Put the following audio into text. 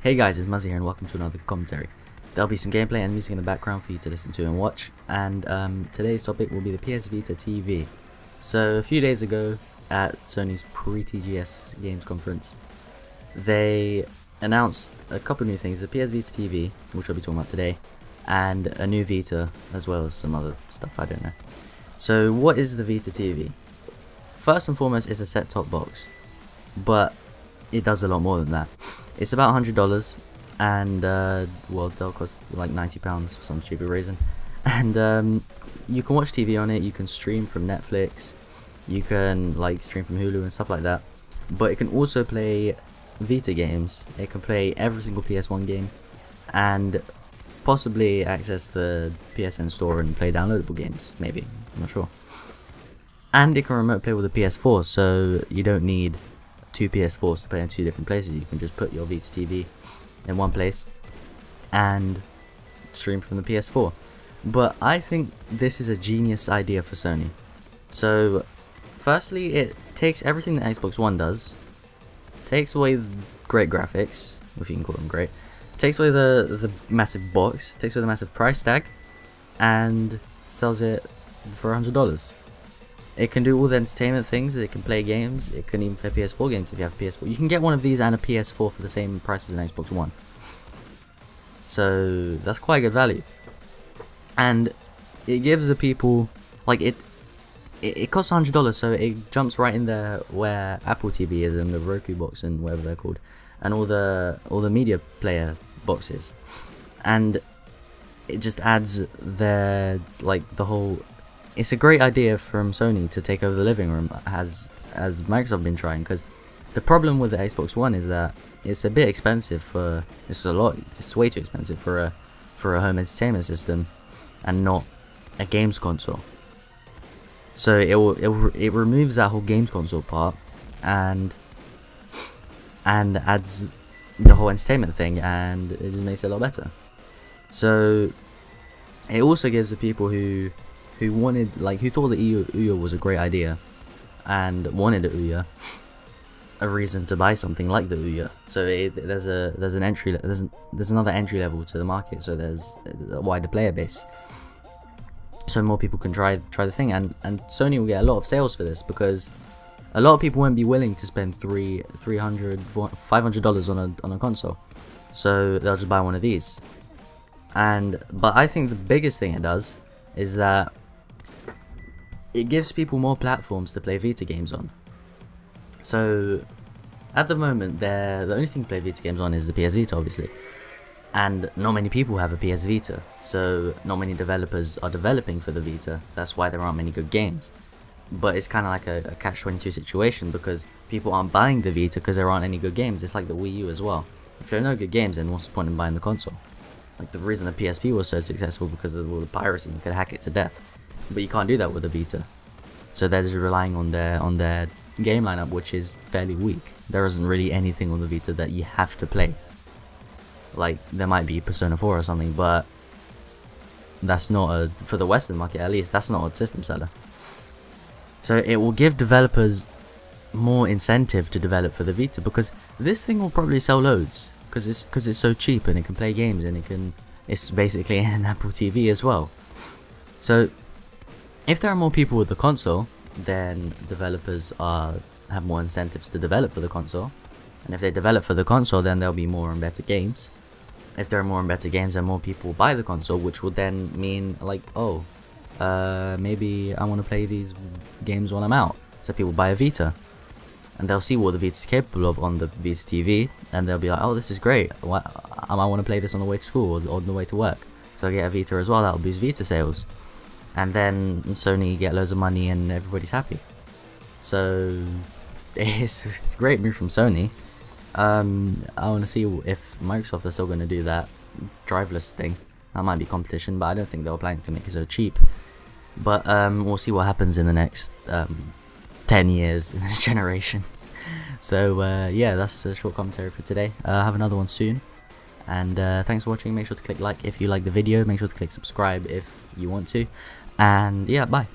Hey guys, it's Muzzy here and welcome to another commentary. There'll be some gameplay and music in the background for you to listen to and watch, and today's topic will be the PS Vita TV. So a few days ago at Sony's pre-TGS games conference, they announced a couple new things: the PS Vita TV, which I'll be talking about today, and a new Vita, as well as some other stuff I don't know. So what is the Vita TV? First and foremost, it's a set-top box, but it does a lot more than that. It's about $100, and well, they'll cost like £90 for some stupid reason. And you can watch TV on it. You can stream from Netflix. You can like stream from Hulu and stuff like that. But it can also play Vita games. It can play every single PS1 game, and possibly access the PSN store and play downloadable games. Maybe, I'm not sure. And it can remote play with the PS4, so you don't need two PS4s to play in two different places. You can just put your Vita TV in one place and stream from the PS4. But I think this is a genius idea for Sony. So firstly, it takes everything that Xbox One does, takes away great graphics, if you can call them great, takes away the massive box, takes away the massive price tag, and sells it for $100. It can do all the entertainment things. It can play games. It can even play PS4 games if you have PS4. You can get one of these and a PS4 for the same price as an Xbox One. So that's quite good value. And it gives the people, like, it costs $100, so it jumps right in there where Apple TV is and the Roku box and whatever they're called, and all the media player boxes. And it just adds the whole. It's a great idea from Sony to take over the living room, as Microsoft been trying, because the problem with the Xbox One is that it's a bit expensive for. It's way too expensive for a home entertainment system, and not a games console. So it removes that whole games console part, and adds the whole entertainment thing, and it just makes it a lot better. So it also gives the people who wanted, like, who thought that Ouya was a great idea and wanted a Ouya, a reason to buy something like the Ouya. So there's another entry level to the market. So there's a wider player base, so more people can try the thing, and Sony will get a lot of sales for this, because a lot of people won't be willing to spend $300, $500 on a console. So they'll just buy one of these. But I think the biggest thing it does is that it gives people more platforms to play Vita games on. So at the moment, the only thing to play Vita games on is the PS Vita, obviously, and not many people have a PS Vita, so not many developers are developing for the Vita. That's why there aren't many good games. But it's kind of like a catch-22 situation, because people aren't buying the Vita because there aren't any good games. It's like the Wii U as well. If there are no good games, then what's the point in buying the console? Like, the reason the PSP was so successful because of all the piracy. You could hack it to death, but you can't do that with the Vita. So they're just relying on their game lineup, which is fairly weak. There isn't really anything on the Vita that you have to play. Like, there might be Persona 4 or something, but that's not for the Western market at least, that's not a system seller. So it will give developers more incentive to develop for the Vita, because this thing will probably sell loads, because it's so cheap and it can play games, and it's basically an Apple TV as well. So if there are more people with the console, then developers have more incentives to develop for the console, and if they develop for the console, then there'll be more and better games. If there are more and better games, then more people buy the console, which will then mean, like, oh, maybe I want to play these games while I'm out, so people buy a Vita, and they'll see what the Vita's capable of on the Vita TV, and they'll be like, oh, this is great, I want to play this on the way to school or on the way to work, so I get a Vita as well. That'll boost Vita sales, and then Sony get loads of money and everybody's happy. So it's a great move from Sony. I want to see if Microsoft are still going to do that driverless thing. That might be competition, but I don't think they were planning to make it so cheap. But we'll see what happens in the next 10 years in this generation. So yeah, that's a short commentary for today. I'll have another one soon. And thanks for watching. Make sure to click like if you like the video. Make sure to click subscribe if you want to. And yeah, bye.